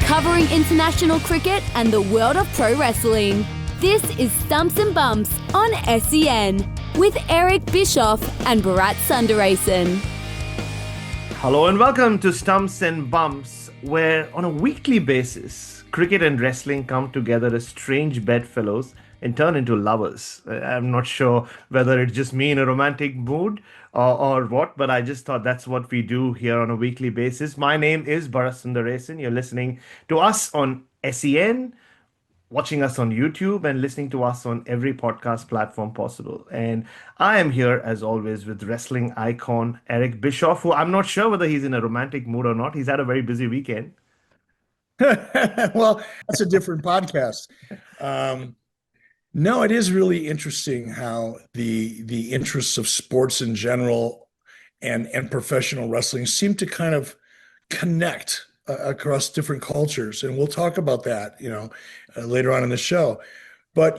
Covering international cricket and the world of pro wrestling. This is Stumps and Bumps on SEN with Eric Bischoff and Bharat Sundaresan. Hello and welcome to Stumps and Bumps, where on a weekly basis, cricket and wrestling come together as strange bedfellows and turn into lovers. I'm not sure whether it's just me in a romantic mood or what, but I just thought that's what we do here on a weekly basis. My name is Bharat Sundaresan. You're listening to us on SEN, watching us on YouTube, and listening to us on every podcast platform possible. And I am here, as always, with wrestling icon Eric Bischoff, who I'm not sure whether he's in a romantic mood or not. He's had a very busy weekend. Well, that's a different podcast. No, it is really interesting how the interests of sports in general and professional wrestling seem to kind of connect across different cultures, and we'll talk about that, later on in the show. But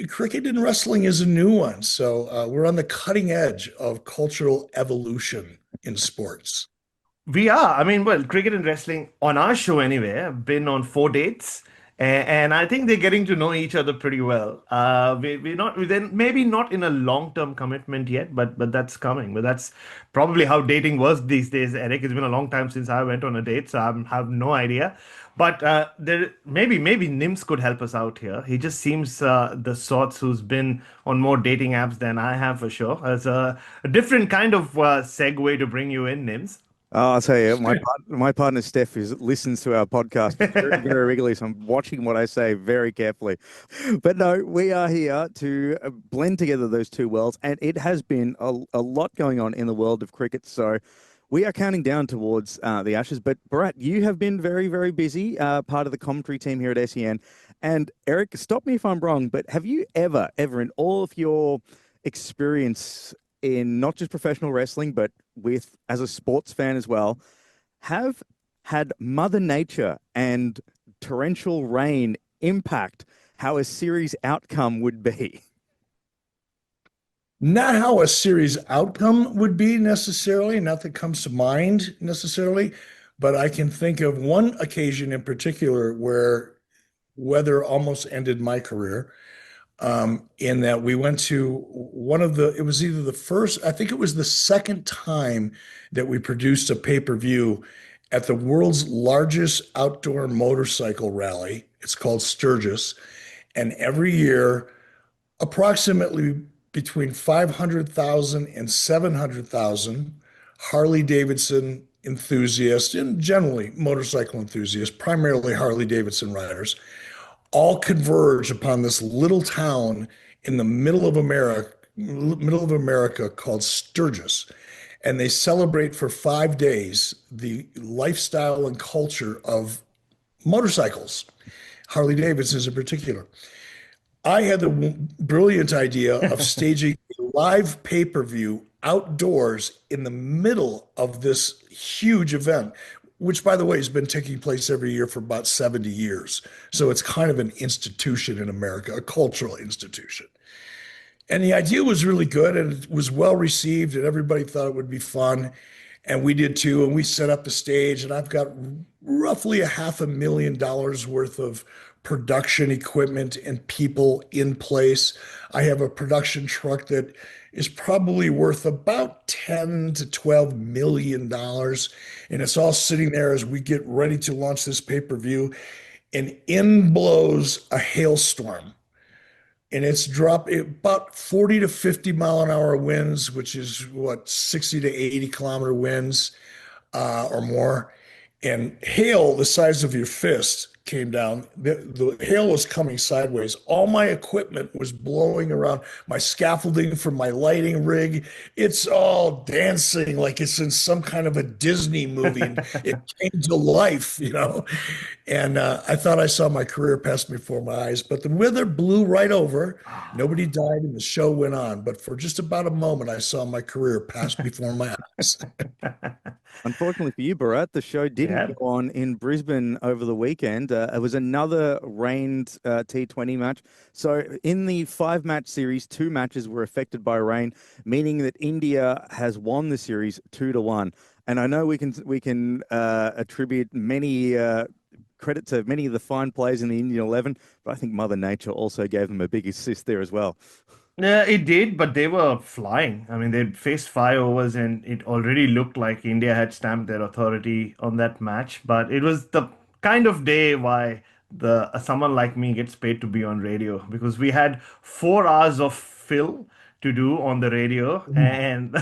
cricket and wrestling is a new one, so we're on the cutting edge of cultural evolution in sports. We are. I mean, well, cricket and wrestling on our show anyway have been on 4 dates. And I think they're getting to know each other pretty well. We're not, then maybe not in a long-term commitment yet, but that's coming. But that's probably how dating was these days, Eric. It's been a long time since I went on a date, so I have no idea. But maybe Nims could help us out here. He just seems the sorts who's been on more dating apps than I have for sure. As a different kind of segue to bring you in, Nims. Oh, I'll tell you, my partner Steph listens to our podcast very, very regularly, so I'm watching what I say very carefully. But no, we are here to blend together those two worlds, and it has been a lot going on in the world of cricket. So we are counting down towards the Ashes. But Bharat, you have been very, very busy, part of the commentary team here at SEN. And Eric, stop me if I'm wrong, but have you ever in all of your experience in not just professional wrestling, but as a sports fan as well, have had Mother Nature and torrential rain impact how a series outcome would be? Not how a series outcome would be necessarily, not that comes to mind necessarily, but I can think of one occasion in particular where weather almost ended my career. In that we went to it was either the first, I think it was the second time that we produced a pay-per-view at the world's largest outdoor motorcycle rally. It's called Sturgis. And every year, approximately between 500,000 and 700,000 Harley Davidson enthusiasts, and generally motorcycle enthusiasts, primarily Harley Davidson riders, all converge upon this little town in the middle of America called Sturgis. And they celebrate for 5 days the lifestyle and culture of motorcycles, Harley Davidsons in particular. I had the brilliant idea of staging a live pay-per-view outdoors in the middle of this huge event, which, by the way, has been taking place every year for about 70 years. So it's kind of an institution in America, a cultural institution. And the idea was really good, and it was well received, and everybody thought it would be fun. And we did too, and we set up the stage, and I've got roughly $500,000 worth of production equipment and people in place. I have a production truck that is probably worth about $10 to $12 million. And it's all sitting there as we get ready to launch this pay-per-view. And in blows a hailstorm. And it's about 40 to 50 mile an hour winds, which is 60 to 80 kilometer winds or more. And hail the size of your fist came down. The hail was coming sideways. All my equipment was blowing around. My scaffolding for my lighting rig, it's all dancing like it's in some kind of a Disney movie. And it came to life, And I thought I saw my career pass before my eyes, but the weather blew right over. Nobody died and the show went on. But for just about a moment, I saw my career pass before my eyes. Unfortunately for you, Bharat, the show didn't go on in Brisbane over the weekend. It was another rained T20 match. So in the 5-match series, 2 matches were affected by rain, meaning that India has won the series 2-1. And I know we can attribute many credit to many of the fine players in the Indian 11, but I think Mother Nature also gave them a big assist there as well. Yeah, it did, but they were flying. I mean, they'd faced 5 overs, and it already looked like India had stamped their authority on that match. But it was the kind of day why the someone like me gets paid to be on radio, because we had 4 hours of fill to do on the radio, and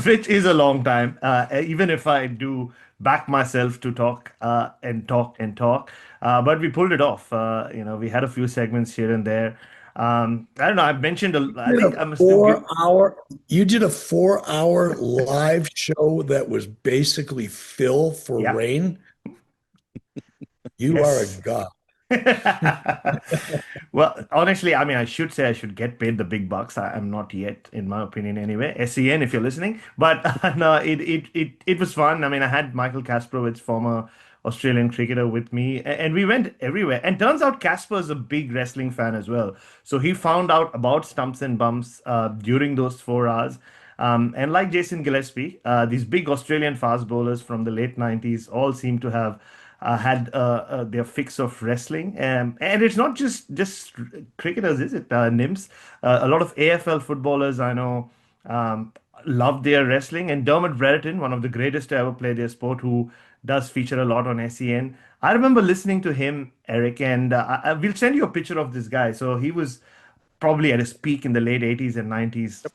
which is a long time. Even if I do back myself to talk and talk and talk, but we pulled it off. We had a few segments here and there. I don't know. I've mentioned, I Did a think I must have given, 4 hour, you did a 4 hour live show that was basically fill for yeah, rain. You are a yes. god. Well, honestly, I mean, I should say I should get paid the big bucks. I'm not yet, in my opinion, anyway. SEN, if you're listening. But no, it was fun. I mean, I had Michael Kasprowicz, former Australian cricketer, with me, and we went everywhere. And turns out Casper's a big wrestling fan as well. So he found out about Stumps and Bumps during those 4 hours. And like Jason Gillespie, these big Australian fast bowlers from the late 90s all seem to have had their fix of wrestling. And it's not just cricketers, is it, Nims? A lot of AFL footballers I know um, love their wrestling. And Dermot Brereton, one of the greatest to ever play their sport, who does feature a lot on SEN. I remember listening to him, Eric, and we'll send you a picture of this guy. So he was probably at his peak in the late 80s and 90s,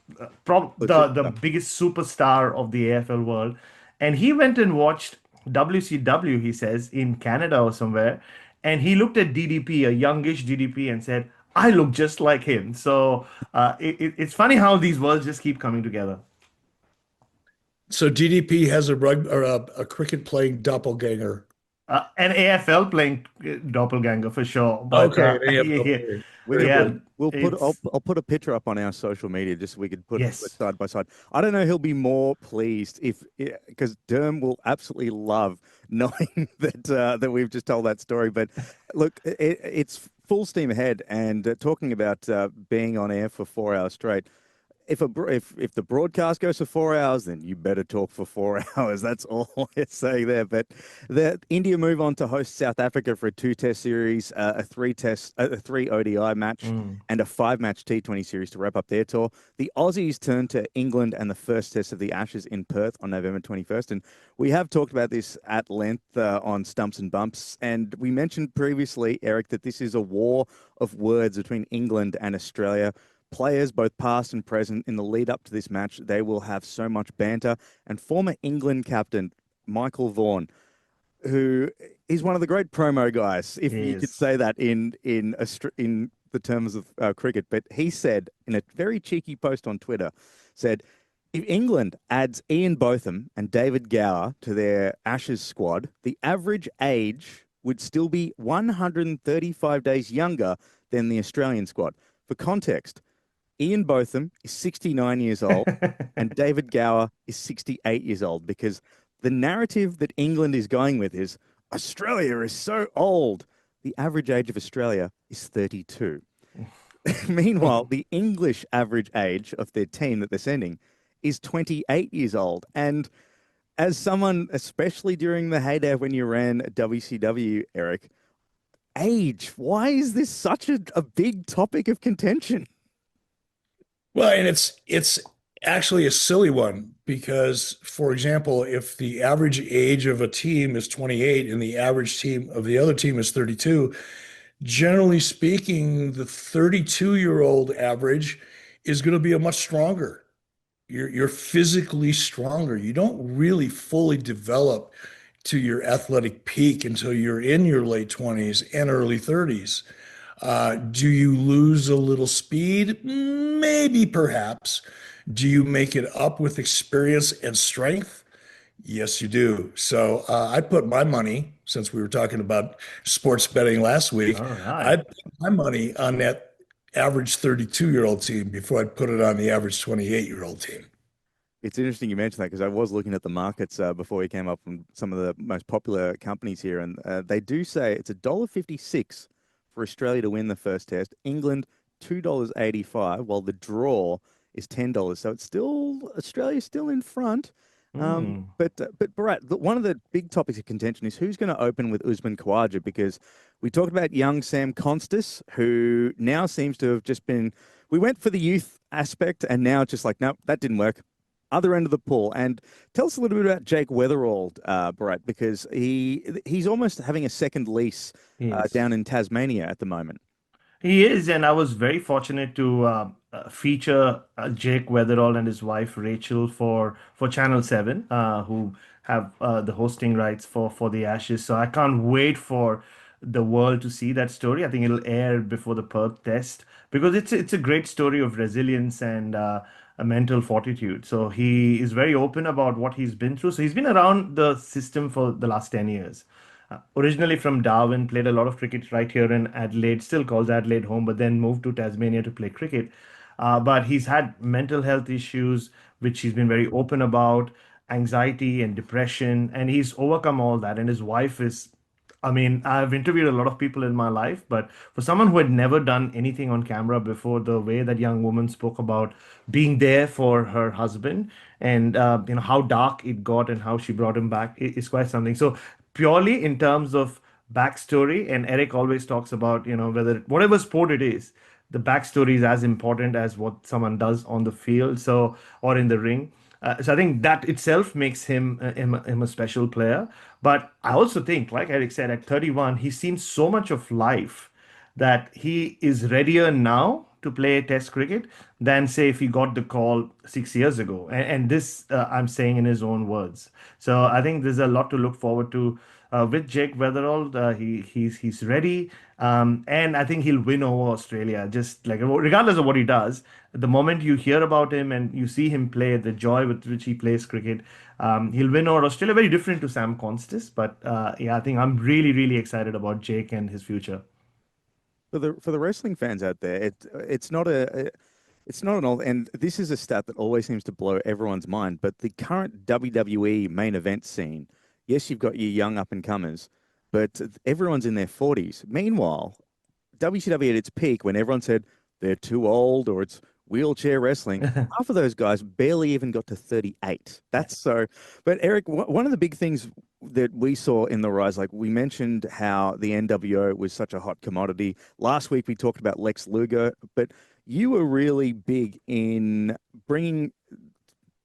But the biggest superstar of the AFL world. And he went and watched WCW, he says, in Canada or somewhere. And he looked at DDP, a youngish DDP, and said, I look just like him. So it's funny how these worlds just keep coming together. So DDP has a cricket playing doppelganger. An AFL playing doppelganger for sure. But Okay, they have yeah, doppelganger. we Very can yeah, good. we'll put it's I'll put a picture up on our social media just so we could put it yes. side by side. I don't know, he'll be more pleased if because Derm will absolutely love knowing that we've just told that story. But look, it's full steam ahead, and talking about being on air for 4 hours straight. If the broadcast goes for 4 hours, then you better talk for 4 hours. That's all it's saying there. But the India move on to host South Africa for a 2-test series, a three ODI match, Mm. and a 5-match T20 series to wrap up their tour. The Aussies turn to England and the first test of the Ashes in Perth on November 21st. And we have talked about this at length on Stumps and Bumps. And we mentioned previously, Eric, that this is a war of words between England and Australia. Players, both past and present, in the lead up to this match, they will have so much banter. And former England captain Michael Vaughan, who is one of the great promo guys, if He you could is. say that in the terms of cricket, but he said in a very cheeky post on Twitter, said, if England adds Ian Botham and David Gower to their Ashes squad, the average age would still be 135 days younger than the Australian squad. For context, Ian Botham is 69 years old and David Gower is 68 years old, because the narrative that England is going with is Australia is so old. The average age of Australia is 32. Meanwhile, the English average age of their team that they're sending is 28 years old. And as someone, especially during the heyday when you ran WCW, Eric, age, why is this such a big topic of contention? Well, and it's actually a silly one because, for example, if the average age of a team is 28 and the average team of the other team is 32, generally speaking, the 32-year-old average is going to be a much stronger. You're physically stronger. You don't really fully develop to your athletic peak until you're in your late 20s and early 30s. Do you lose a little speed? Maybe, perhaps. Do you make it up with experience and strength? Yes, you do. So I put my money, since we were talking about sports betting last week, All I right. put my money on that average 32-year-old team before I put it on the average 28-year-old team. It's interesting you mentioned that, because I was looking at the markets before we came up from some of the most popular companies here, and they do say it's $1.56 for Australia to win the first test. England, $2.85, while the draw is $10. So it's still Australia's still in front. But Bharat, one of the big topics of contention is who's going to open with Usman Khawaja, because we talked about young Sam Constas, who now seems to have just been. We went for the youth aspect, and now just like, nope, that didn't work. Other end of the pool. And tell us a little bit about Jake Weatherald, Bharat, because he's almost having a second lease Yes. down in Tasmania at the moment. He is, and I was very fortunate to feature Jake Weatherall and his wife Rachel for Channel 7, who have the hosting rights for the Ashes. So I can't wait for the world to see that story. I think it'll air before the Perth Test because it's a great story of resilience and a mental fortitude. So he is very open about what he's been through. So he's been around the system for the last 10 years. Originally from Darwin, played a lot of cricket right here in Adelaide, still calls Adelaide home, but then moved to Tasmania to play cricket. But he's had mental health issues, which he's been very open about, anxiety and depression, and he's overcome all that. And his wife is, I mean, I've interviewed a lot of people in my life, but for someone who had never done anything on camera before, the way that young woman spoke about being there for her husband and how dark it got and how she brought him back is quite something. So purely in terms of backstory, and Eric always talks about whether whatever sport it is, the backstory is as important as what someone does on the field, so or in the ring. So I think that itself makes him a special player. But I also think, like Eric said, at 31, he's seen so much of life that he is readier now to play Test cricket than, say, if he got the call 6 years ago. And this I'm saying in his own words. So I think there's a lot to look forward to with Jake Weatherald. He's ready, and I think he'll win over Australia. Just like regardless of what he does, the moment you hear about him and you see him play, the joy with which he plays cricket, he'll win over Australia. Very different to Sam Constas, but yeah, I think I'm really really excited about Jake and his future. For the wrestling fans out there, it's not an old, and this is a stat that always seems to blow everyone's mind. But the current WWE main event scene, yes, you've got your young up and comers, but everyone's in their 40s. Meanwhile, WCW at its peak, when everyone said they're too old or it's wheelchair wrestling, half of those guys barely even got to 38. That's so. But Eric, one of the big things that we saw in the rise, like we mentioned how the NWO was such a hot commodity. Last week we talked about Lex Luger, but you were really big in bringing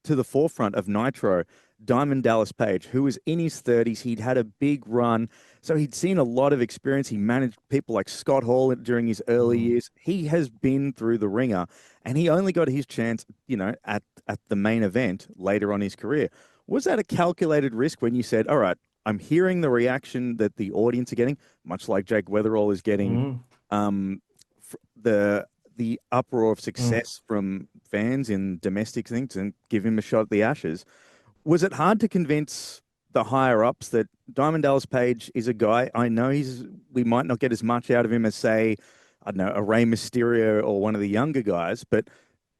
to the forefront of Nitro Diamond Dallas Page, who was in his 30s. He'd had a big run. So he'd seen a lot of experience. He managed people like Scott Hall during his early years. He has been through the ringer, and he only got his chance, at the main event later on in his career. Was that a calculated risk when you said, all right, I'm hearing the reaction that the audience are getting, much like Jake Weatherall is getting, the uproar of success from fans in domestic things, and give him a shot at the Ashes? Was it hard to convince the higher ups that Diamond Dallas Page is a guy? I know we might not get as much out of him as, say, I don't know, a Rey Mysterio or one of the younger guys, but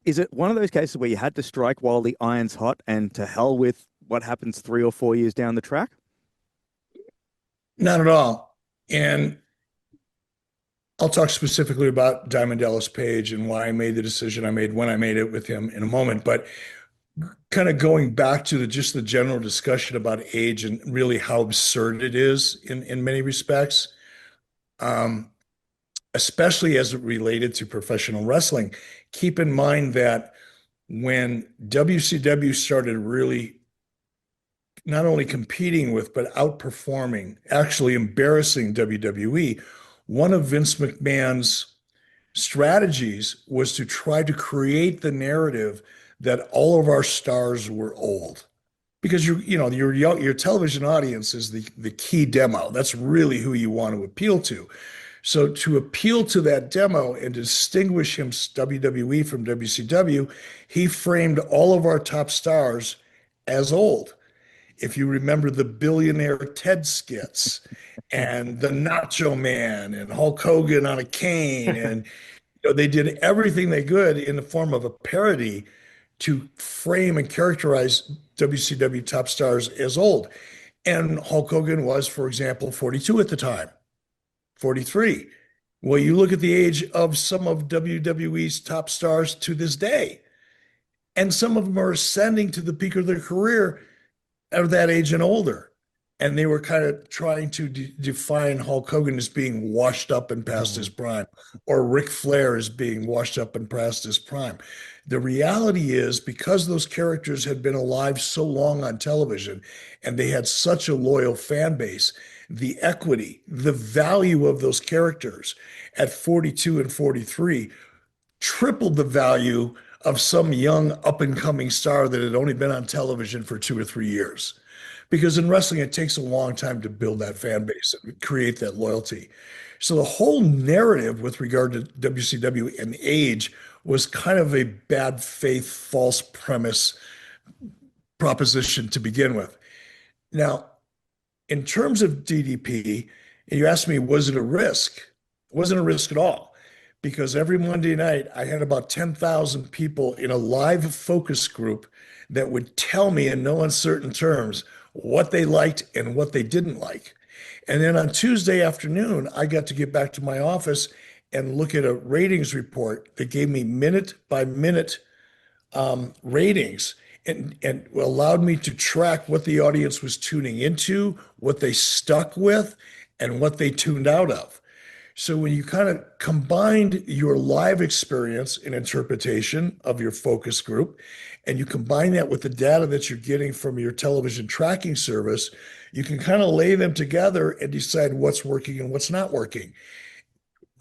is it one of those cases where you had to strike while the iron's hot, and to hell with what happens 3 or 4 years down the track? Not at all. And I'll talk specifically about Diamond Dallas Page and why I made the decision I made when I made it with him in a moment. But kind of going back to just the general discussion about age and really how absurd it is in many respects, especially as it related to professional wrestling. Keep in mind that when WCW started really not only competing with, but outperforming, actually embarrassing WWE, one of Vince McMahon's strategies was to try to create the narrative that all of our stars were old. Because your television audience is the key demo. That's really who you want to appeal to. So to appeal to that demo and distinguish him WWE from WCW, he framed all of our top stars as old. If you remember the Billionaire Ted skits and the Nacho Man and Hulk Hogan on a cane, and they did everything they could in the form of a parody to frame and characterize WCW top stars as old. And Hulk Hogan was, for example, 42 at the time, 43. Well, you look at the age of some of WWE's top stars to this day, and some of them are ascending to the peak of their career, of that age and older. And they were kind of trying to define Hulk Hogan as being washed up and past his prime, or Ric Flair as being washed up and past his prime. The reality is, because those characters had been alive so long on television and they had such a loyal fan base, the equity, the value of those characters at 42 and 43 tripled the value of some young up and coming star that had only been on television for 2 or 3 years. Because in wrestling, it takes a long time to build that fan base and create that loyalty. So the whole narrative with regard to WCW and age was kind of a bad faith, false premise proposition to begin with. Now, in terms of DDP, you asked me, was it a risk? It wasn't a risk at all, because every Monday night I had about 10,000 people in a live focus group that would tell me in no uncertain terms what they liked and what they didn't like. And then on Tuesday afternoon, I got to get back to my office and look at a ratings report that gave me minute by minute ratings, and allowed me to track what the audience was tuning into, what they stuck with, and what they tuned out of. So when you kind of combined your live experience and interpretation of your focus group, and you combine that with the data that you're getting from your television tracking service, you can kind of lay them together and decide what's working and what's not working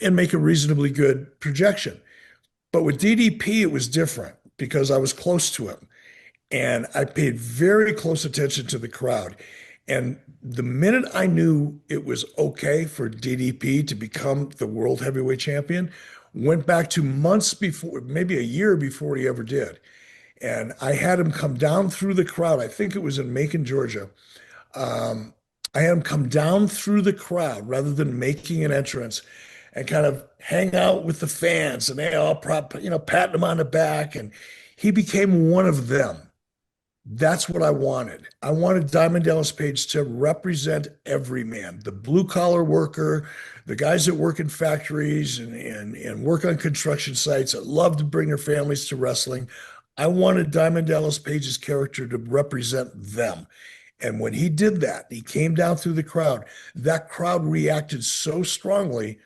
and make a reasonably good projection. But with DDP, it was different because I was close to him and I paid very close attention to the crowd. And the minute I knew it was okay for DDP to become the world heavyweight champion, went back to months before, maybe a year before he ever did. And I had him come down through the crowd. I think it was in Macon, Georgia. I had him come down through the crowd rather than making an entrance and kind of hang out with the fans, and they all patting him on the back. And he became one of them. That's what I wanted. I wanted Diamond Dallas Page to represent every man, the blue collar worker, the guys that work in factories and work on construction sites that love to bring their families to wrestling. I wanted Diamond Dallas Page's character to represent them. And when he did that, he came down through the crowd. That crowd reacted so strongly,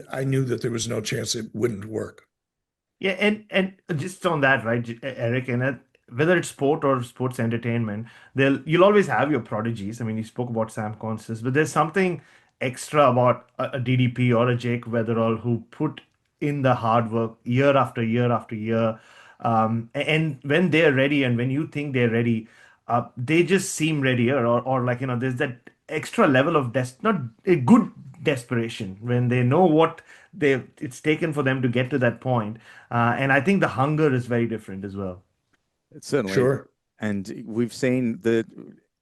I knew that there was no chance it wouldn't work. Yeah, and just on that, right, Eric, and whether it's sport or sports entertainment, you'll always have your prodigies. I mean, you spoke about Sam Consis, but there's something extra about a DDP or a Jake Weatherall who put in the hard work year after year after year. And when they're ready, and when you think they're ready, they just seem readier, or like, there's that extra level of not a good desperation when they know what it's taken for them to get to that point. And I think the hunger is very different as well. Certainly. Sure. And we've seen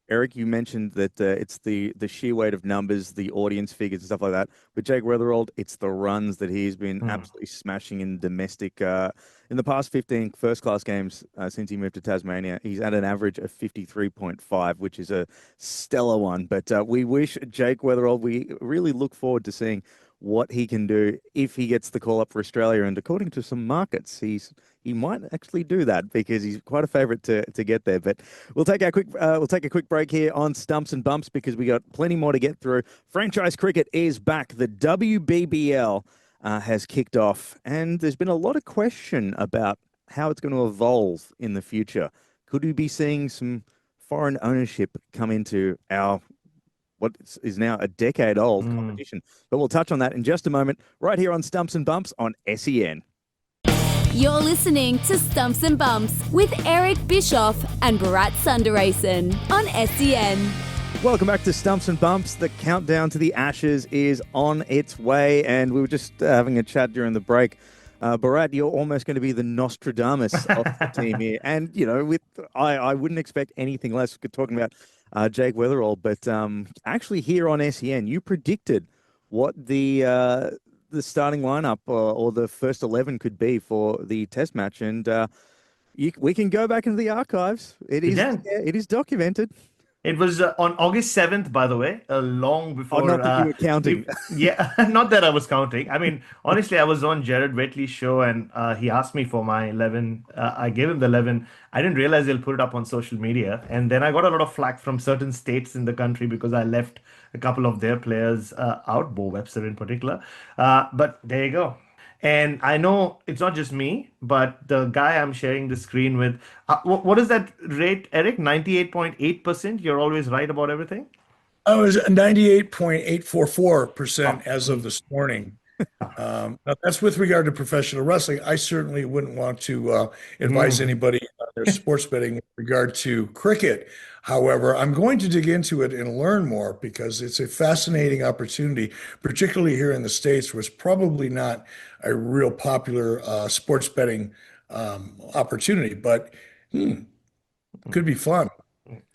Eric, you mentioned that it's the sheer weight of numbers, the audience figures and stuff like that. With Jake Weatherald, it's the runs that he's been absolutely smashing in domestic. In the past 15 first-class games since he moved to Tasmania, he's at an average of 53.5, which is a stellar one. But we wish Jake Weatherald, we really look forward to seeing what he can do if he gets the call up for Australia. And according to some markets, he might actually do that because he's quite a favourite to get there. But we'll take a quick break here on Stumps and Bumps because we got plenty more to get through. Franchise cricket is back. The WBBL has kicked off, and there's been a lot of question about how it's going to evolve in the future. Could we be seeing some foreign ownership come into our what is now a decade-old competition? But we'll touch on that in just a moment, right here on Stumps and Bumps on SEN. You're listening to Stumps and Bumps with Eric Bischoff and Bharat Sundaresan on SEN. Welcome back to Stumps and Bumps. The countdown to the Ashes is on its way, and we were just having a chat during the break. Bharat, you're almost going to be the Nostradamus of the team here. And, I wouldn't expect anything less. We're talking about Jake Weatherall, but actually here on SEN, you predicted what the starting lineup or the first 11 could be for the test match. And we can go back into the archives. It is documented. It was on August 7th, by the way, long Oh, before. not that you were counting. Yeah, not that I was counting. I mean, honestly, I was on Jared Waitley's show and he asked me for my 11. I gave him the 11. I didn't realize they'll put it up on social media. And then I got a lot of flack from certain states in the country because I left a couple of their players out, Bo Webster in particular. But there you go. And I know it's not just me, but the guy I'm sharing the screen with, what is that rate, Eric? 98.8%? You're always right about everything? I was 98.844% Oh, as of this morning. Now that's with regard to professional wrestling. I certainly wouldn't want to advise mm, anybody on their sports betting with regard to cricket. However, I'm going to dig into it and learn more because it's a fascinating opportunity, particularly here in the States, where it's probably not a real popular sports betting opportunity, but could be fun.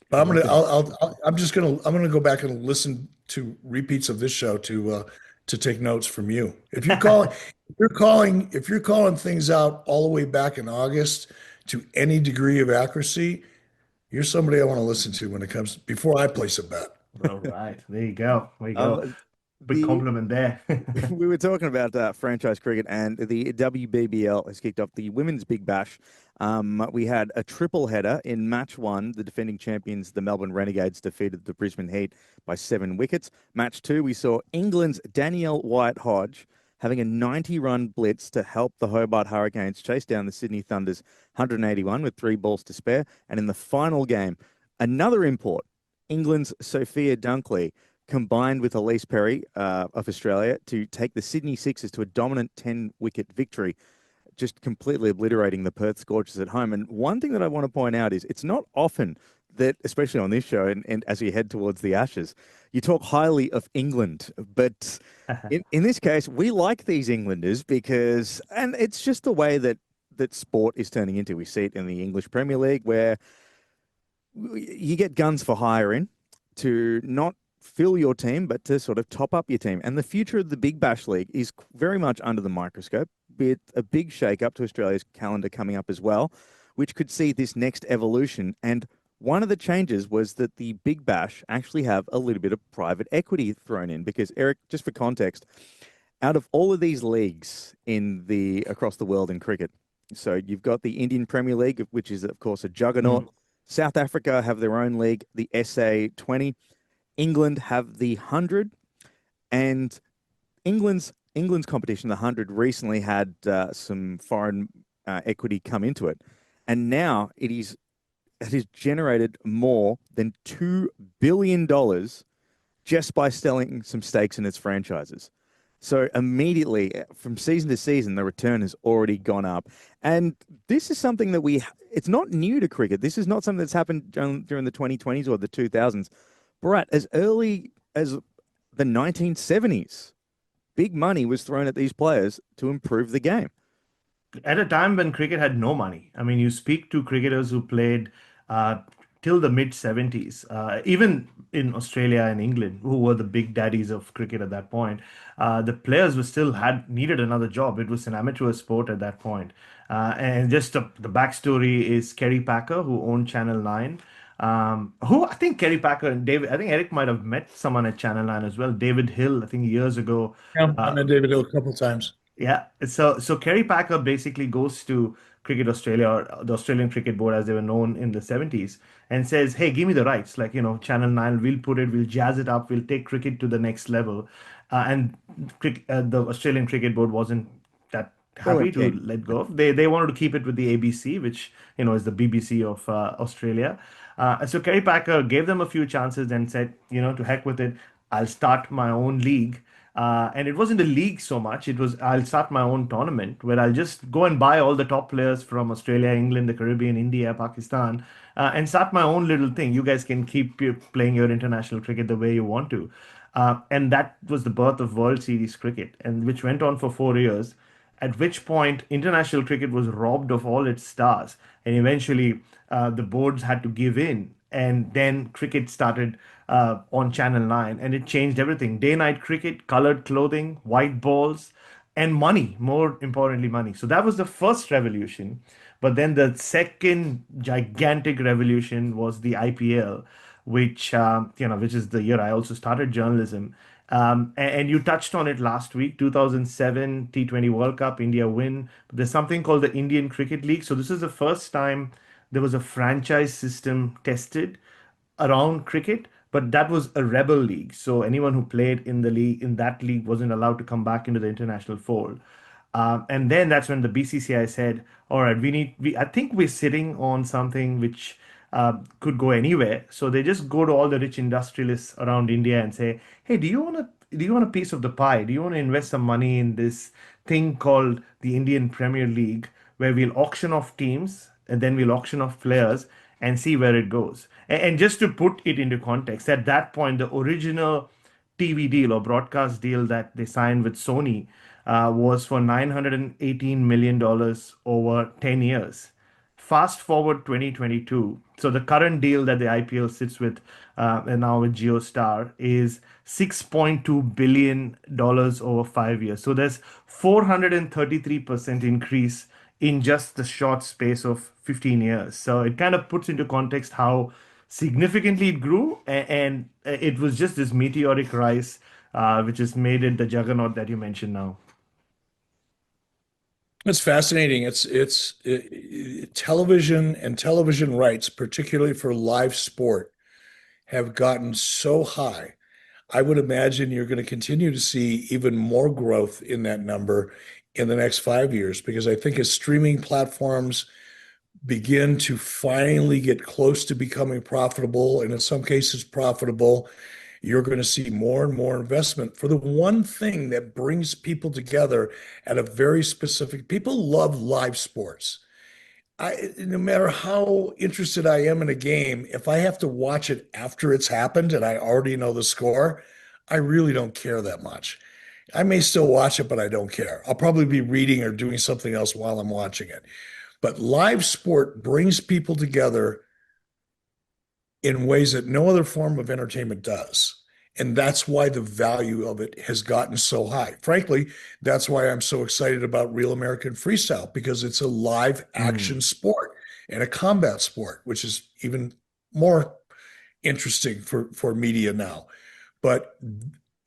But I'd love to. I'm gonna go back and listen to repeats of this show to take notes from you. If you're calling things out all the way back in August to any degree of accuracy, you're somebody I want to listen to when it comes before I place a bet. All right, there you go. There you go. Um, Big the compliment there. we were talking about franchise cricket, and the WBBL has kicked off the Women's Big Bash. We had a triple header in match one. The defending champions, the Melbourne Renegades, defeated the Brisbane Heat by 7 wickets. Match two, we saw England's Danielle White-Hodge having a 90-run blitz to help the Hobart Hurricanes chase down the Sydney Thunder's 181 with 3 balls to spare. And in the final game, another import, England's Sophia Dunkley combined with Elise Perry of Australia to take the Sydney Sixers to a dominant 10-wicket victory, just completely obliterating the Perth Scorchers at home. And one thing that I want to point out is it's not often that, especially on this show and as we head towards the Ashes, you talk highly of England. But in this case, we like these Englanders because, and it's just the way that sport is turning into. We see it in the English Premier League where you get guns for hire in to not fill your team, but to sort of top up your team. And the future of the Big Bash League is very much under the microscope, with a big shake-up to Australia's calendar coming up as well, which could see this next evolution. And one of the changes was that the Big Bash actually have a little bit of private equity thrown in, because Eric, just for context, out of all of these leagues across the world in cricket, so you've got the Indian Premier League, which is of course a juggernaut. South Africa have their own league, the SA20. England have the 100, and England's competition, the 100, recently had some foreign equity come into it, and now it has generated more than $2 billion just by selling some stakes in its franchises. So immediately, from season to season, the return has already gone up. And this is something that it's not new to cricket. This is not something that's happened during the 2020s or the 2000s. Bharat, as early as the 1970s, big money was thrown at these players to improve the game. At a time when cricket had no money. I mean, you speak to cricketers who played uh, till the mid 70s, even in Australia and England, who were the big daddies of cricket at that point. The players were still had needed another job. It was an amateur sport at that point. And just the backstory is Kerry Packer, who owned Channel 9. Who I think Kerry Packer and David, I think Eric might have met someone at Channel 9 as well. David Hill, I think years ago. Yeah, I Uh, met David Hill a couple times. yeah, so Kerry Packer basically goes to Cricket Australia, or the Australian Cricket Board as they were known in the 70s, and says, "Hey, give me the rights. Like, Channel 9, we'll jazz it up, we'll take cricket to the next level." And the Australian Cricket Board wasn't that They happy weren't to keen. let go of. They wanted to keep it with the ABC, which is the BBC of Australia. So Kerry Packer gave them a few chances and said, to heck with it. I'll start my own league. And it wasn't a league so much. It was I'll start my own tournament where I'll just go and buy all the top players from Australia, England, the Caribbean, India, Pakistan, and start my own little thing. You guys can keep playing your international cricket the way you want to. And that was the birth of World Series cricket, and which went on for 4 years. At which point, international cricket was robbed of all its stars, and eventually the boards had to give in. And then cricket started on Channel 9, and it changed everything. Day night cricket, colored clothing, white balls, and money, more importantly, money. So that was the first revolution. But then the second gigantic revolution was the IPL, which is the year I also started journalism. And you touched on it last week, 2007 T20 World Cup, India win. There's something called the Indian Cricket League. So this is the first time there was a franchise system tested around cricket, but that was a rebel league. So anyone who played in the league in that league wasn't allowed to come back into the international fold. And then that's when the BCCI said, "All right, I think we're sitting on something which could go anywhere." So they just go to all the rich industrialists around India and say, "Hey, do you want a piece of the pie? Do you want to invest some money in this thing called the Indian Premier League, where we'll auction off teams and then we'll auction off players and see where it goes?" And just to put it into context, at that point, the original TV deal or broadcast deal that they signed with Sony was for $918 million over 10 years. Fast forward 2022. So the current deal that the IPL sits with and now with GeoStar is $6.2 billion over 5 years. So there's 433% increase in just the short space of 15 years. So it kind of puts into context how significantly it grew, and it was just this meteoric rise, which has made it the juggernaut that you mentioned now. It's fascinating. Television and television rights, particularly for live sport, have gotten so high. I would imagine you're going to continue to see even more growth in that number in the next 5 years, because I think as streaming platforms begin to finally get close to becoming profitable, and in some cases profitable, you're going to see more and more investment for the one thing that brings people together at a very specific. People love live sports. No matter how interested I am in a game, if I have to watch it after it's happened and I already know the score, I really don't care that much. I may still watch it, but I don't care. I'll probably be reading or doing something else while I'm watching it. But live sport brings people together in ways that no other form of entertainment does. And that's why the value of it has gotten so high. Frankly, that's why I'm so excited about Real American Freestyle, because it's a live Mm. action sport and a combat sport, which is even more interesting for media now. But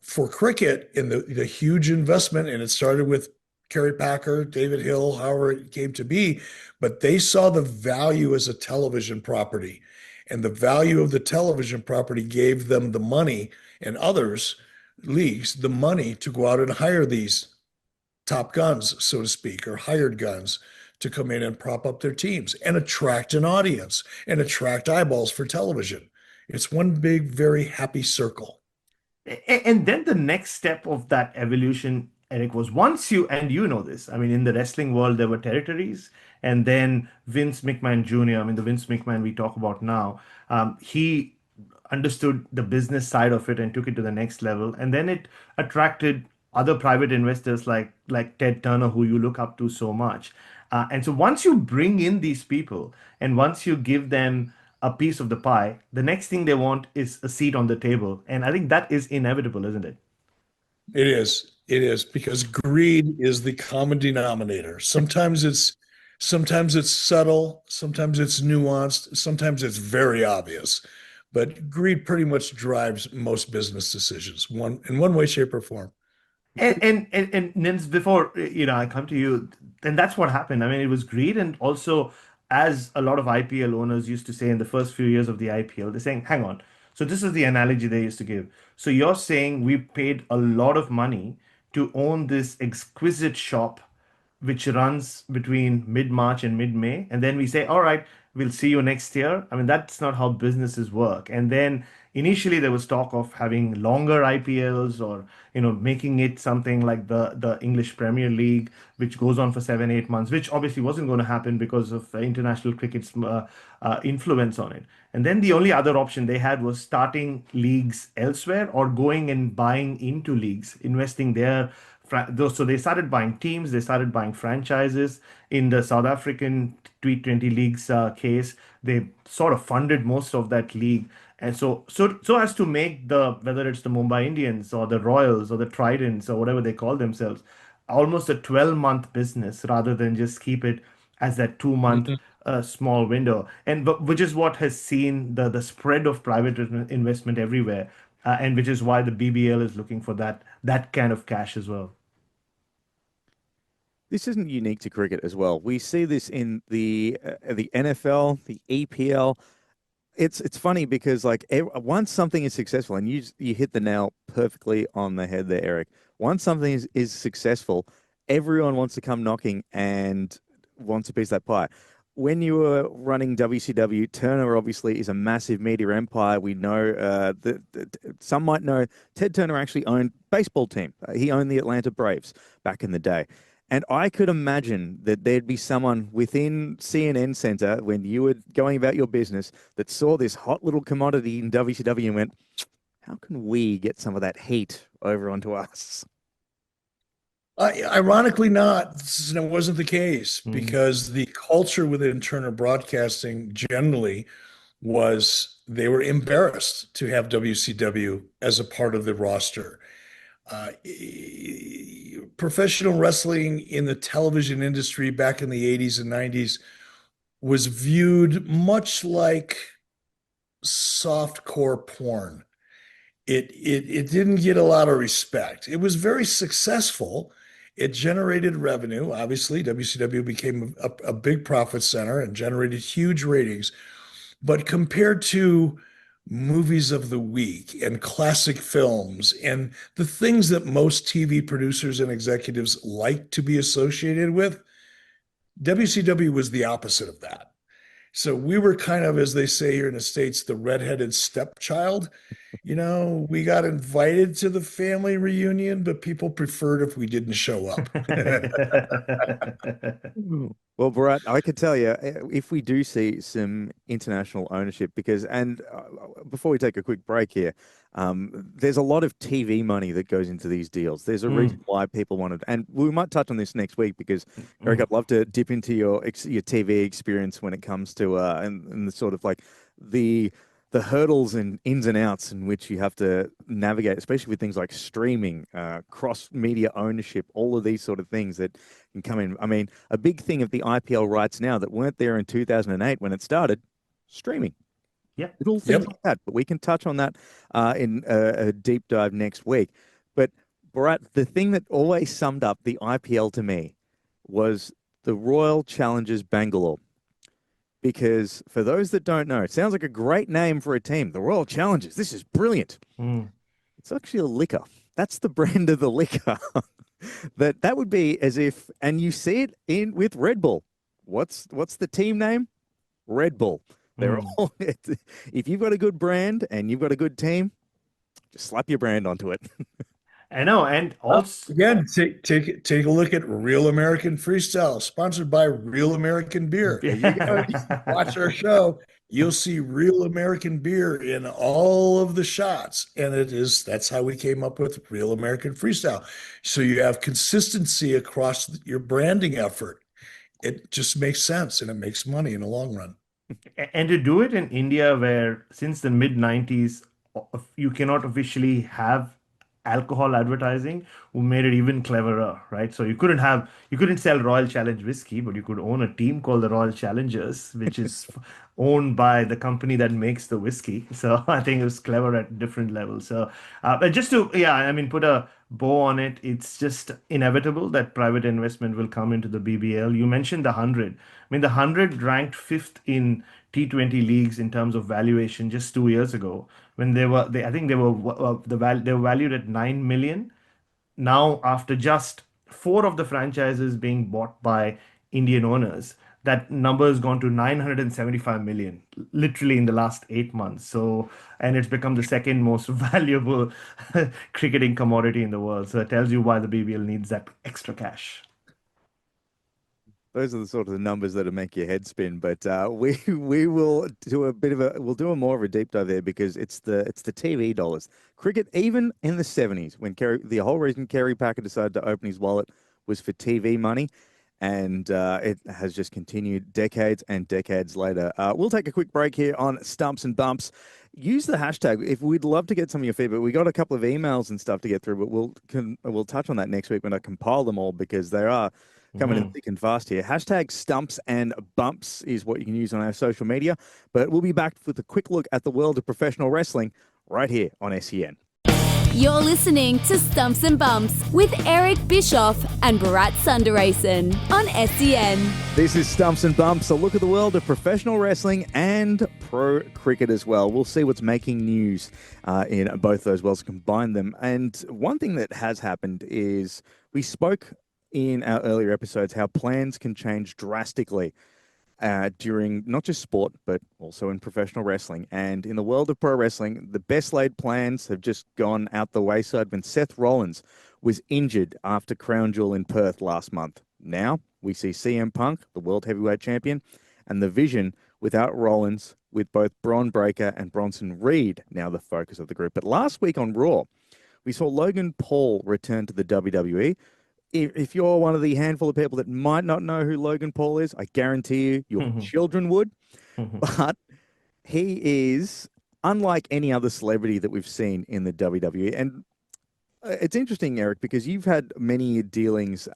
for cricket and the huge investment, and it started with Kerry Packer, David Hill, however it came to be, but they saw the value as a television property. And the value of the television property gave them the money, and others, leagues, the money to go out and hire these top guns, so to speak, or hired guns to come in and prop up their teams and attract an audience and attract eyeballs for television. It's one big, very happy circle. And then the next step of that evolution, Eric, was once and you know this, I mean, in the wrestling world, there were territories, and then Vince McMahon Jr., I mean, the Vince McMahon we talk about now, he understood the business side of it and took it to the next level. And then it attracted other private investors like Ted Turner, who you look up to so much. And so once you bring in these people and once you give them a piece of the pie, the next thing they want is a seat on the table. And I think that is inevitable, isn't it? It is. It is because greed is the common denominator. Sometimes it's subtle, sometimes it's nuanced, sometimes it's very obvious. But greed pretty much drives most business decisions, one way, shape, or form. And Nins, before I come to you, and that's what happened. I mean, it was greed, and also, as a lot of IPL owners used to say in the first few years of the IPL, they're saying, "Hang on." So this is the analogy they used to give. So you're saying we paid a lot of money to own this exquisite shop which runs between mid-March and mid-May, and then we say, "All right, we'll see you next year." I mean, that's not how businesses work. And then initially there was talk of having longer IPLs, or making it something like the English Premier League, which goes on for 7 8 months, which obviously wasn't going to happen because of international cricket's influence on it. And then the only other option they had was starting leagues elsewhere or going and buying into leagues, investing their so they started buying teams, they started buying franchises. In the South African T20 league's case, they sort of funded most of that league. And so as to make whether it's the Mumbai Indians or the Royals or the Tridents or whatever they call themselves, almost a 12-month business rather than just keep it as that 2 month Mhm. a small window, and but which is what has seen the spread of private investment everywhere, and which is why the BBL is looking for that kind of cash as well. This isn't unique to cricket as well. We see this in the NFL, the EPL. It's funny because like once something is successful, and you hit the nail perfectly on the head there, Eric. Once something is successful, everyone wants to come knocking and wants a piece of that pie. When you were running WCW, Turner obviously is a massive media empire. We know that some might know Ted Turner actually owned baseball team. He owned the Atlanta Braves back in the day. And I could imagine that there'd be someone within CNN Center when you were going about your business that saw this hot little commodity in WCW and went, how can we get some of that heat over onto us? Ironically, not. It wasn't the case Mm. because the culture within Turner Broadcasting generally was they were embarrassed to have WCW as a part of the roster. Professional wrestling in the television industry back in the 80s and 90s was viewed much like softcore porn. It didn't get a lot of respect. It was very successful. It generated revenue. Obviously, WCW became a big profit center and generated huge ratings. But compared to movies of the week and classic films and the things that most TV producers and executives like to be associated with, WCW was the opposite of that. So we were kind of, as they say here in the States, the redheaded stepchild. We got invited to the family reunion, but people preferred if we didn't show up. Well, Bharat, I could tell you if we do see some international ownership, and before we take a quick break here, there's a lot of TV money that goes into these deals. There's a reason why people wanted, and we might touch on this next week because Eric, I'd love to dip into your TV experience when it comes to and the sort of like the hurdles and ins and outs in which you have to navigate, especially with things like streaming, cross media ownership, all of these sort of things that can come in. I mean, a big thing of the IPL rights now that weren't there in 2008 when it started, streaming. Yeah. Little things like that, but we can touch on that in a deep dive next week. But Bharat, the thing that always summed up the IPL to me was the Royal Challengers Bangalore. Because for those that don't know, it sounds like a great name for a team, the Royal Challengers. This is brilliant. It's actually a liquor. That's the brand of the liquor. that would be as if, and you see it in with Red Bull. What's the team name? Red Bull. They're all. If you've got a good brand and you've got a good team, just slap your brand onto it. I know, and also Again, take a look at Real American Freestyle, sponsored by Real American Beer. There you go. Watch our show, you'll see Real American Beer in all of the shots, and that's how we came up with Real American Freestyle. So you have consistency across your branding effort. It just makes sense, and it makes money in the long run. and to do it in India, where since the mid 90s, you cannot officially have alcohol advertising, who made it even cleverer, right? So you couldn't sell Royal Challenge whiskey, but you could own a team called the Royal Challengers, which is owned by the company that makes the whiskey. So I think it was clever at different levels. So, but just to, yeah, I mean, put a bow on it, it's just inevitable that private investment will come into the BBL. You mentioned the 100. I mean, the 100 ranked fifth in T20 leagues in terms of valuation just 2 years ago when I think they were valued at 9 million. Now, after just four of the franchises being bought by Indian owners, that number has gone to 975 million, literally in the last 8 months. So, and it's become the second most valuable cricketing commodity in the world. So it tells you why the BBL needs that extra cash. Those are the sort of the numbers that'll make your head spin. But we will do we'll do a more of a deep dive there because it's the TV dollars. Cricket, even in the 70s, when the whole reason Kerry Packer decided to open his wallet was for TV money, and it has just continued decades and decades later. We'll take a quick break here on Stumps and Bumps. Use the hashtag if we'd love to get some of your feedback. We got a couple of emails and stuff to get through, but we'll touch on that next week when I compile them all because there are coming in thick and fast here. Hashtag Stumps and Bumps is what you can use on our social media. But we'll be back with a quick look at the world of professional wrestling right here on SEN. You're listening to Stumps and Bumps with Eric Bischoff and Bharat Sundaresan on SEN. This is Stumps and Bumps, a look at the world of professional wrestling and pro cricket as well. We'll see what's making news in both those worlds, combine them. And one thing that has happened is we spoke in our earlier episodes how plans can change drastically during not just sport, but also in professional wrestling. And in the world of pro wrestling, the best laid plans have just gone out the wayside when Seth Rollins was injured after Crown Jewel in Perth last month. Now we see CM Punk, the world heavyweight champion, and the Vision without Rollins, with both Bron Breakker and Bronson Reed now the focus of the group. But last week on Raw, we saw Logan Paul return to the WWE. If you're one of the handful of people that might not know who Logan Paul is, I guarantee you your children would. But he is unlike any other celebrity that we've seen in the WWE. And it's interesting, Eric, because you've had many dealings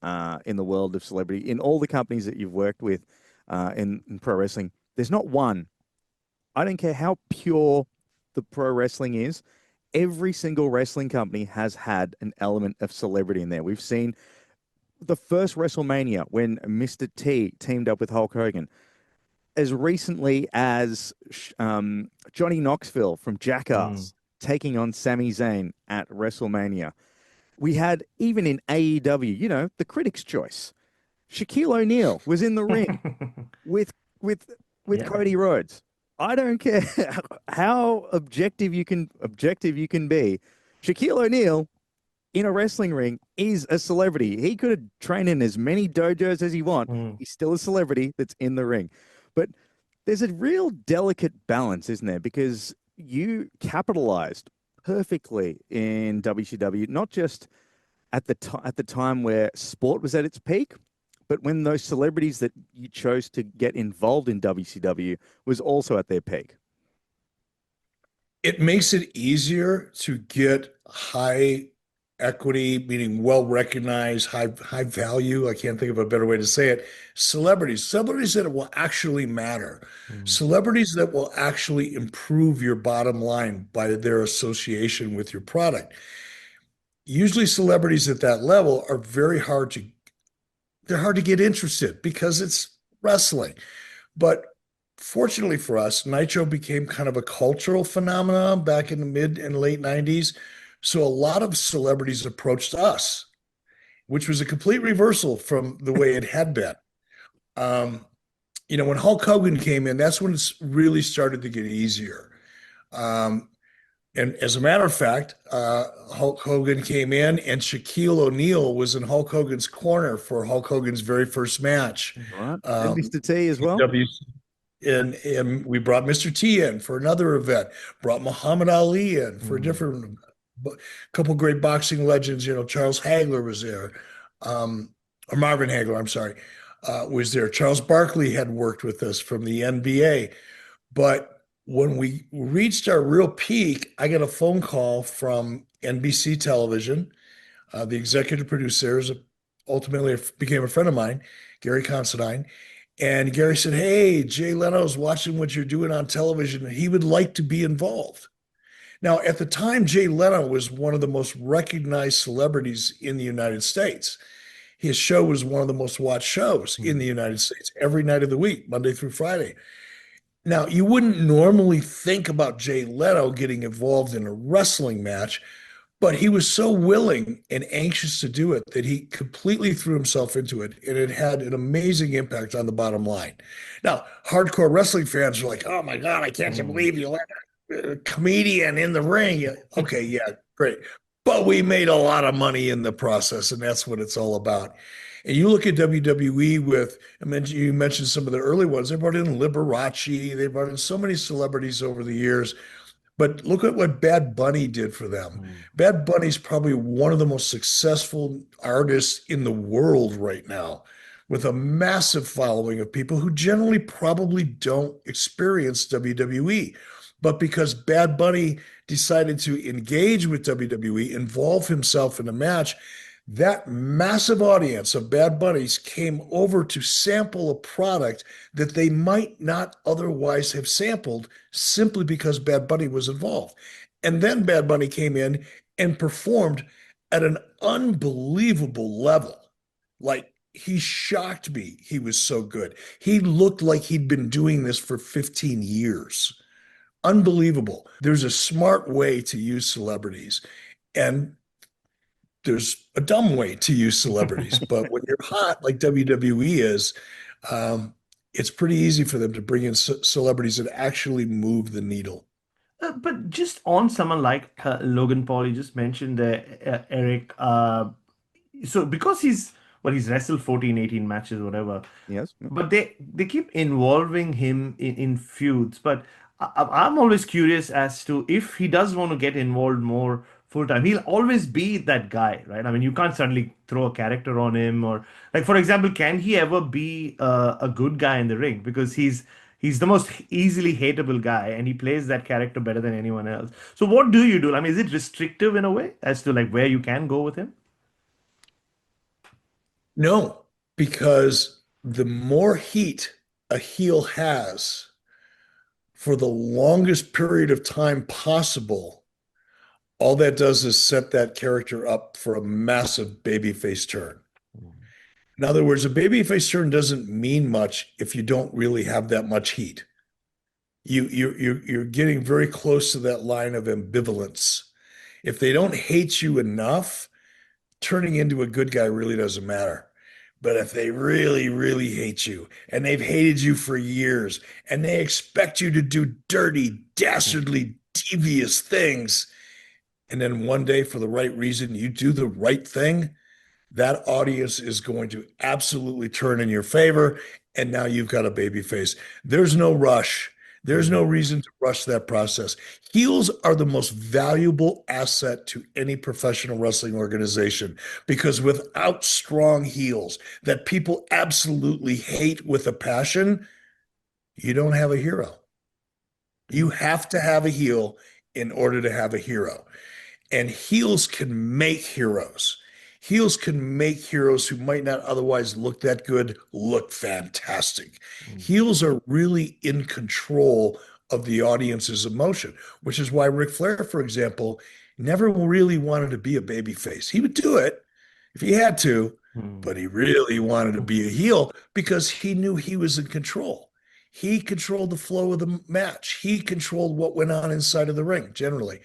in the world of celebrity, in all the companies that you've worked with in pro wrestling. There's not one. I don't care how pure the pro wrestling is. Every single wrestling company has had an element of celebrity in there. We've seen the first WrestleMania when Mr. T teamed up with Hulk Hogan. As recently as Johnny Knoxville from Jackass taking on Sami Zayn at WrestleMania. We had, even in AEW, you know, the Critics' Choice. Shaquille O'Neal was in the ring with Cody Rhodes. I don't care how objective you can be. Shaquille O'Neal in a wrestling ring is a celebrity. He could have trained in as many dojos as he wants. He's still a celebrity that's in the ring. But there's a real delicate balance, isn't there? Because you capitalized perfectly in WCW, not just at the time where sport was at its peak, but when those celebrities that you chose to get involved in WCW was also at their peak. It makes it easier to get high equity, meaning well-recognized, high value. I can't think of a better way to say it. Celebrities that will actually matter, celebrities that will actually improve your bottom line by their association with your product. Usually celebrities at that level are hard to get interested because it's wrestling. But fortunately for us, Nitro became kind of a cultural phenomenon back in the mid and late 90s. So a lot of celebrities approached us, which was a complete reversal from the way it had been. When Hulk Hogan came in, that's when it really started to get easier. And as a matter of fact, Hulk Hogan came in and Shaquille O'Neal was in Hulk Hogan's corner for Hulk Hogan's very first match. Right. And Mr. T as well. And we brought Mr. T in for another event, brought Muhammad Ali in for a different couple great boxing legends. Charles Hagler was there, or Marvin Hagler, I'm sorry, was there. Charles Barkley had worked with us from the NBA. But when we reached our real peak, I got a phone call from NBC Television. The executive producer ultimately became a friend of mine, Gary Considine. And Gary said, "Hey, Jay Leno's watching what you're doing on television, and he would like to be involved." Now, at the time, Jay Leno was one of the most recognized celebrities in the United States. His show was one of the most watched shows in the United States every night of the week, Monday through Friday. Now, you wouldn't normally think about Jay Leno getting involved in a wrestling match, but he was so willing and anxious to do it that he completely threw himself into it, and it had an amazing impact on the bottom line. Now, hardcore wrestling fans are like, "Oh my God, I can't believe you let a comedian in the ring." Okay, yeah, great. But we made a lot of money in the process, and that's what it's all about. And you look at WWE you mentioned some of the early ones. They brought in Liberace. They brought in so many celebrities over the years. But look at what Bad Bunny did for them. Bad Bunny's probably one of the most successful artists in the world right now, with a massive following of people who generally probably don't experience WWE. But because Bad Bunny decided to engage with WWE, involve himself in a match, that massive audience of Bad Bunnies came over to sample a product that they might not otherwise have sampled simply because Bad Bunny was involved. And then Bad Bunny came in and performed at an unbelievable level. Like he shocked me. He was so good. He looked like he'd been doing this for 15 years. Unbelievable. There's a smart way to use celebrities. And there's a dumb way to use celebrities, but when you're hot like WWE is, um, it's pretty easy for them to bring in celebrities that actually move the needle. But just on someone like Logan Paul, you just mentioned there, Eric. So because he's wrestled 14, 18 matches, whatever, Yes. but they keep involving him in feuds. But I'm always curious as to if he does want to get involved more full time. He'll always be that guy, right? I mean, you can't suddenly throw a character on him, or like for example, can he ever be a good guy in the ring? Because he's the most easily hateable guy, and he plays that character better than anyone else. So what do you do? I mean, is it restrictive in a way as to like where you can go with him? No, because the more heat a heel has for the longest period of time possible, all that does is set that character up for a massive babyface turn. In other words, a babyface turn doesn't mean much if you don't really have that much heat. You're getting very close to that line of ambivalence. If they don't hate you enough, turning into a good guy really doesn't matter. But if they really, really hate you and they've hated you for years and they expect you to do dirty, dastardly, devious things, and then one day for the right reason you do the right thing, that audience is going to absolutely turn in your favor. And now you've got a baby face. There's no rush. There's no reason to rush that process. Heels are the most valuable asset to any professional wrestling organization because without strong heels that people absolutely hate with a passion, you don't have a hero. You have to have a heel in order to have a hero. And heels can make heroes. Heels can make heroes who might not otherwise look that good look fantastic. Heels are really in control of the audience's emotion, which is why Ric Flair, for example, never really wanted to be a babyface. He would do it if he had to, but he really wanted to be a heel because he knew he was in control. He controlled the flow of the match. He controlled what went on inside of the ring generally.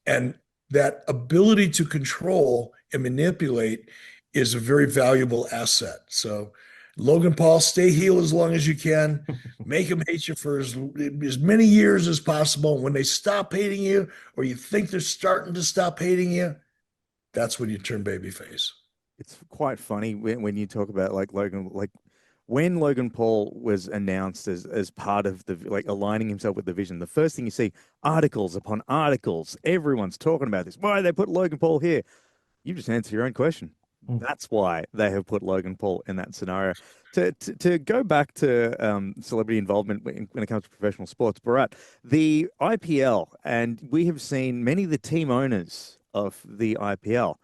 And that ability to control and manipulate is a very valuable asset. So, Logan Paul, stay heel as long as you can. Make them hate you for as many years as possible. When they stop hating you, or you think they're starting to stop hating you, that's when you turn babyface. It's quite funny when you talk about like Logan, like when Logan Paul was announced as part of the like aligning himself with the vision, the first thing you see, articles upon articles, everyone's talking about this. Why they put Logan Paul here? You just answer your own question. That's why they have put Logan Paul in that scenario. To go back to celebrity involvement when it comes to professional sports, Bharat, the IPL, and we have seen many of the team owners of the IPL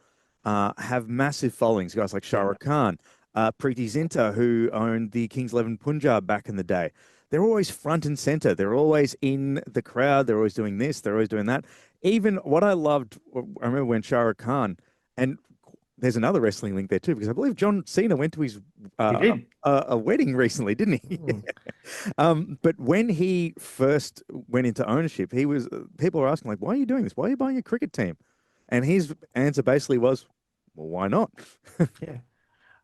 have massive followings. Guys like Shah Rukh Khan, Preeti Zinta, who owned the Kings 11 Punjab back in the day. They're always front and center. They're always in the crowd. They're always doing this. They're always doing that. Even what I loved, I remember when Shah Rukh Khan, and there's another wrestling link there too, because I believe John Cena went to his a wedding recently, didn't he? But when he first went into ownership, he was people were asking like, "Why are you doing this? Why are you buying a cricket team?" And his answer basically was, "Well, why not?" Yeah.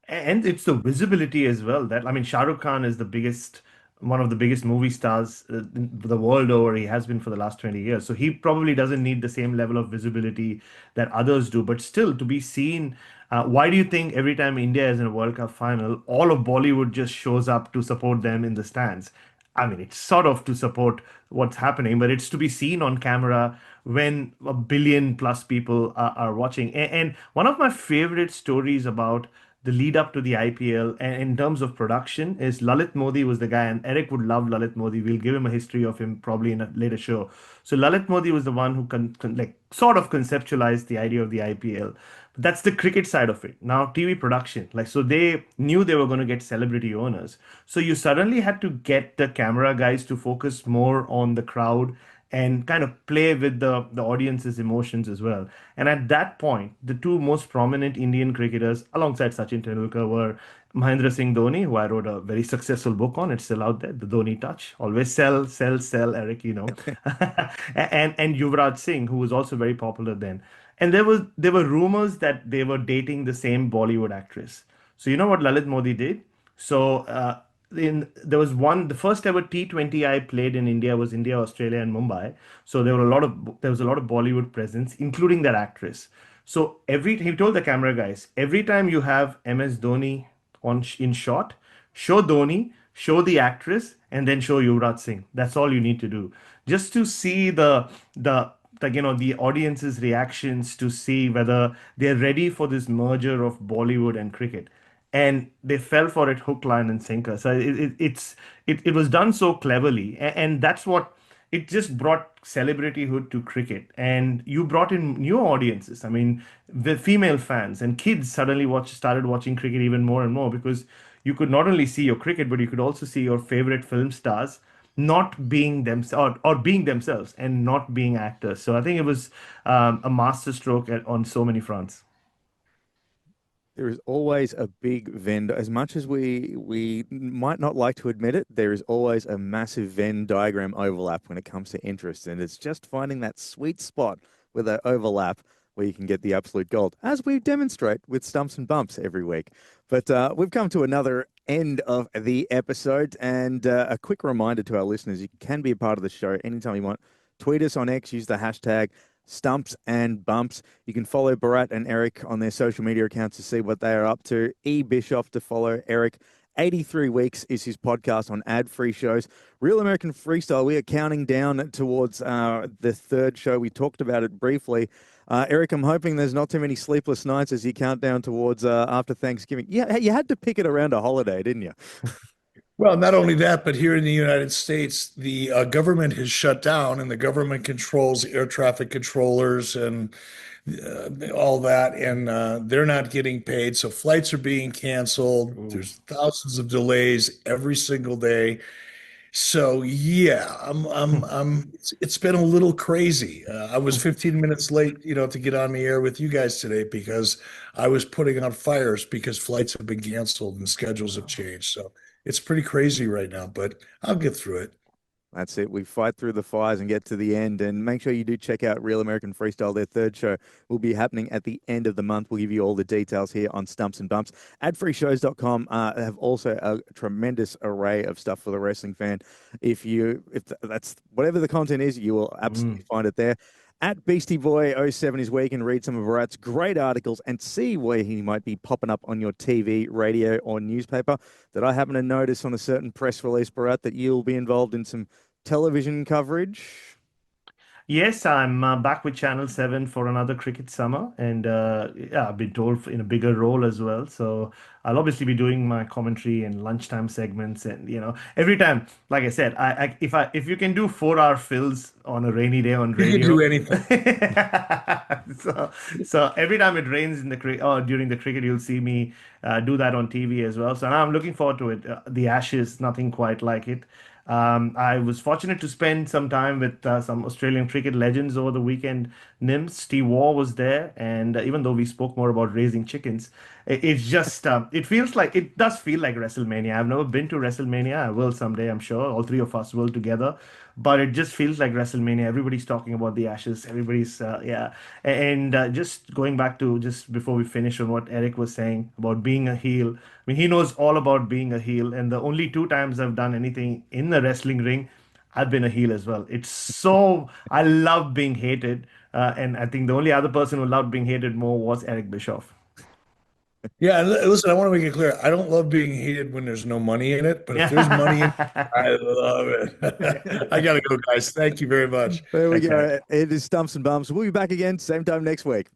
And it's the visibility as well. That I mean, Shah Rukh Khan is the biggest, one of the biggest movie stars the world over. He has been for the last 20 years. So he probably doesn't need the same level of visibility that others do. But still, to be seen, why do you think every time India is in a World Cup final, all of Bollywood just shows up to support them in the stands? I mean, it's sort of to support what's happening, but it's to be seen on camera when a billion plus people are watching. And one of my favorite stories about the lead up to the IPL, and in terms of production, is Lalit Modi was the guy, and Eric would love Lalit Modi. We'll give him a history of him probably in a later show. So Lalit Modi was the one who like sort of conceptualized the idea of the IPL. That's the cricket side of it. Now, TV production, like, so they knew they were going to get celebrity owners. So you suddenly had to get the camera guys to focus more on the crowd and kind of play with the audience's emotions as well. And at that point, the two most prominent Indian cricketers, alongside Sachin Tendulkar, were Mahendra Singh Dhoni, who I wrote a very successful book on. It's still out there, The Dhoni Touch. Always sell, sell, sell, Eric, you know. And Yuvraj Singh, who was also very popular then. And there were rumors that they were dating the same Bollywood actress. So you know what Lalit Modi did? So there was the first ever T20 I played in India was India, Australia, and Mumbai. So there was a lot of Bollywood presence, including that actress. So he told the camera guys, every time you have MS Dhoni in shot, show Dhoni, show the actress, and then show Yuvraj Singh. That's all you need to do, just to see the like, you know, the audience's reactions, to see whether they're ready for this merger of Bollywood and cricket. And they fell for it hook, line, and sinker. So it was done so cleverly, and that's what it just brought celebrityhood to cricket. And you brought in new audiences. I mean, the female fans and kids suddenly started watching cricket even more and more, because you could not only see your cricket, but you could also see your favorite film stars not being themselves, or being themselves and not being actors. So I think it was a masterstroke on so many fronts. There is always a big Venn, as much as we might not like to admit it, there is always a massive Venn diagram overlap when it comes to interest. And it's just finding that sweet spot where they overlap, where you can get the absolute gold, as we demonstrate with Stumps and Bumps every week. But we've come to another end of the episode, and a quick reminder to our listeners, you can be a part of the show anytime you want. Tweet us on X, use the hashtag Stumps and Bumps. You can follow Bharat and Eric on their social media accounts to see what they are up to. Bischoff to follow Eric. 83 Weeks is his podcast on ad-free shows. Real American Freestyle, we are counting down towards the third show. We talked about it briefly. Eric, I'm hoping there's not too many sleepless nights as you count down towards after Thanksgiving. Yeah, you had to pick it around a holiday, didn't you? Well, not only that, but here in the United States, the government has shut down, and the government controls air traffic controllers and all that, and they're not getting paid. So flights are being canceled. Ooh. There's thousands of delays every single day. So yeah, it's been a little crazy. I was 15 minutes late, to get on the air with you guys today because I was putting out fires because flights have been canceled and schedules have changed. So it's pretty crazy right now, but I'll get through it. That's it. We fight through the fires and get to the end. And make sure you do check out Real American Freestyle. Their third show will be happening at the end of the month. We'll give you all the details here on Stumps and Bumps. Adfreeshows.com have also a tremendous array of stuff for the wrestling fan. If that's whatever the content is, you will absolutely find it there. At Beastie Boy 07 is where you can read some of Bharat's great articles and see where he might be popping up on your TV, radio, or newspaper. Did I happen to notice on a certain press release, Bharat, that you'll be involved in some television coverage? Yes, I'm back with Channel 7 for another cricket summer, and yeah, I've been told in a bigger role as well. So I'll obviously be doing my commentary and lunchtime segments, and every time, like I said, if you can do 4-hour fills on a rainy day on radio, You can do anything. so every time it rains in the or during the cricket, you'll see me do that on TV as well. So now I'm looking forward to it. The Ashes, nothing quite like it. I was fortunate to spend some time with some Australian cricket legends over the weekend. Nims, Steve Waugh was there, and even though we spoke more about raising chickens, it's just it does feel like WrestleMania. I've never been to WrestleMania. I will someday, I'm sure. All three of us will together. But it just feels like WrestleMania. Everybody's talking about the Ashes. Everybody's yeah. And just going back to just before we finish on what Eric was saying about being a heel. I mean, he knows all about being a heel. And the only 2 times I've done anything in the wrestling ring, I've been a heel as well. I love being hated. And I think the only other person who loved being hated more was Eric Bischoff. Yeah, and listen, I want to make it clear. I don't love being hated when there's no money in it, but if there's money in it, I love it. I gotta go, guys. Thank you very much. There we Thanks, go. Eric. It is Stumps and Bumps. We'll be back again same time next week.